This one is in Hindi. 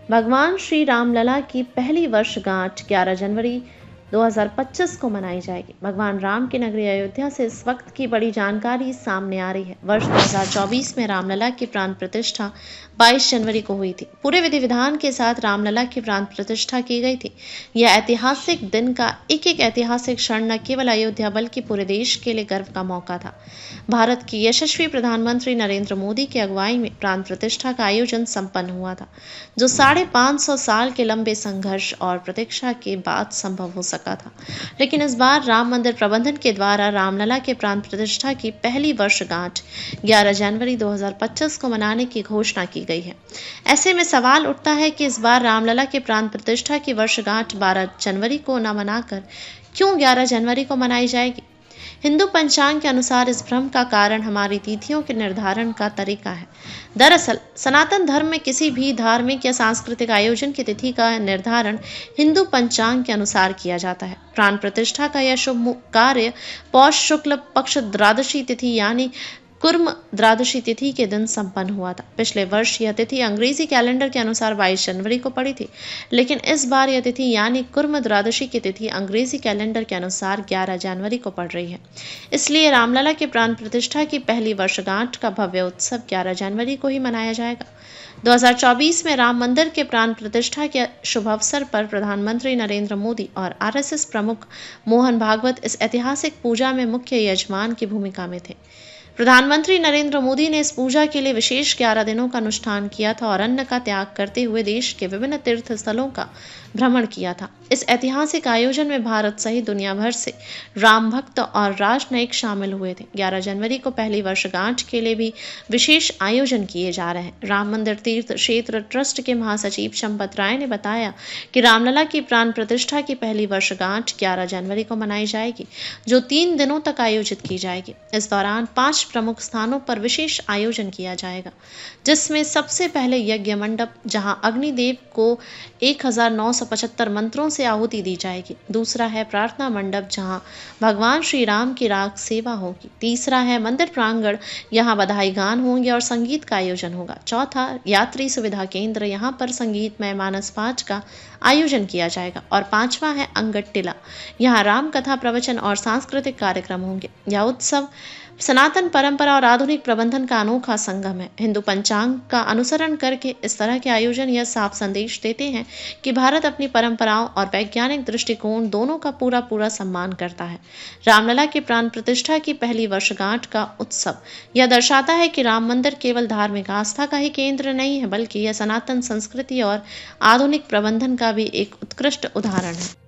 भगवान श्री रामलला की पहली वर्षगांठ 11 जनवरी 2025 को मनाई जाएगी। भगवान राम की नगरी अयोध्या से इस वक्त की बड़ी जानकारी सामने आ रही है। वर्ष 2024 में रामलला की प्राण प्रतिष्ठा 22 जनवरी को हुई थी। पूरे विधि विधान के साथ रामलला की प्राण प्रतिष्ठा की गई थी। यह ऐतिहासिक दिन का एक एक ऐतिहासिक क्षण न केवल अयोध्या बल्कि पूरे देश के लिए गर्व का मौका था। भारत के यशस्वी प्रधानमंत्री नरेंद्र मोदी की अगुवाई में प्राण प्रतिष्ठा का आयोजन संपन्न हुआ था, जो 550 साल के लंबे संघर्ष और प्रतीक्षा के बाद संभव हो सका था। लेकिन इस बार राम मंदिर प्रबंधन के द्वारा रामलला के प्राण प्रतिष्ठा की पहली वर्षगांठ 11 जनवरी 2025 को मनाने की घोषणा की गई है। ऐसे में सवाल उठता है कि इस बार रामलला के प्राण प्रतिष्ठा की वर्षगांठ 12 जनवरी को न मनाकर क्यों 11 जनवरी को मनाई जाएगी। हिंदू पंचांग के अनुसार इस भ्रम का कारण हमारी तिथियों के निर्धारण का तरीका है। दरअसल सनातन धर्म में किसी भी धार्मिक या सांस्कृतिक आयोजन की तिथि का निर्धारण हिंदू पंचांग के अनुसार किया जाता है। प्राण प्रतिष्ठा का यह शुभ कार्य पौष शुक्ल पक्ष द्वादशी तिथि यानी कुर्म द्वादशी तिथि के दिन संपन्न हुआ था। पिछले वर्ष यह तिथि अंग्रेजी कैलेंडर के अनुसार 22 जनवरी को पड़ी थी, लेकिन इस बार यह तिथि यानी कुर्म द्वादशी की तिथि अंग्रेजी कैलेंडर के अनुसार 11 जनवरी को पड़ रही है। इसलिए रामलला के प्राण प्रतिष्ठा की पहली वर्षगांठ का भव्य उत्सव 11 जनवरी को ही मनाया जाएगा। 2024 में राम मंदिर के प्राण प्रतिष्ठा के शुभ अवसर पर प्रधानमंत्री नरेंद्र मोदी और आरएसएस प्रमुख मोहन भागवत इस ऐतिहासिक पूजा में मुख्य यजमान की भूमिका में थे। प्रधानमंत्री नरेंद्र मोदी ने इस पूजा के लिए विशेष 11 दिनों का अनुष्ठान किया था और अन्न का त्याग करते हुए देश के विभिन्न तीर्थ स्थलों का भ्रमण किया था। इस ऐतिहासिक आयोजन में भारत सहित दुनिया भर से राम भक्त और राजनयिक शामिल हुए थे। 11 जनवरी को पहली वर्षगांठ के लिए भी विशेष आयोजन किए जा रहे हैं। राम मंदिर तीर्थ क्षेत्र ट्रस्ट के महासचिव चंपत राय ने बताया कि रामलला की प्राण प्रतिष्ठा की पहली वर्षगांठ 11 जनवरी को मनाई जाएगी, जो 3 दिनों तक आयोजित की जाएगी। इस दौरान 5 प्रमुख स्थानों पर विशेष आयोजन किया जाएगा, जिसमें सबसे पहले यज्ञ मंडप, जहां अग्निदेव को 1975 मंत्रों से आहुति दी जाएगी। दूसरा है प्रार्थना मंडप, जहां भगवान श्री राम की राग सेवा होगी। तीसरा है मंदिर प्रांगण, यहां बधाई गान होंगे और संगीत का आयोजन होगा। चौथा यात्री सुविधा केंद्र, यहां पर संगीतमय मानस पाठ का आयोजन किया जाएगा। और 5वां है अंगट टीला, यहां राम कथा प्रवचन और सांस्कृतिक कार्यक्रम होंगे। यह उत्सव सनातन परंपरा और आधुनिक प्रबंधन का अनोखा संगम है। हिंदू पंचांग का अनुसरण करके इस तरह के आयोजन यह साफ संदेश देते हैं कि भारत अपनी परंपराओं और वैज्ञानिक दृष्टिकोण दोनों का पूरा सम्मान करता है। रामलला की प्राण प्रतिष्ठा की पहली वर्षगांठ का उत्सव यह दर्शाता है कि राम मंदिर केवल धार्मिक आस्था का ही केंद्र नहीं है, बल्कि यह सनातन संस्कृति और आधुनिक प्रबंधन का भी एक उत्कृष्ट उदाहरण है।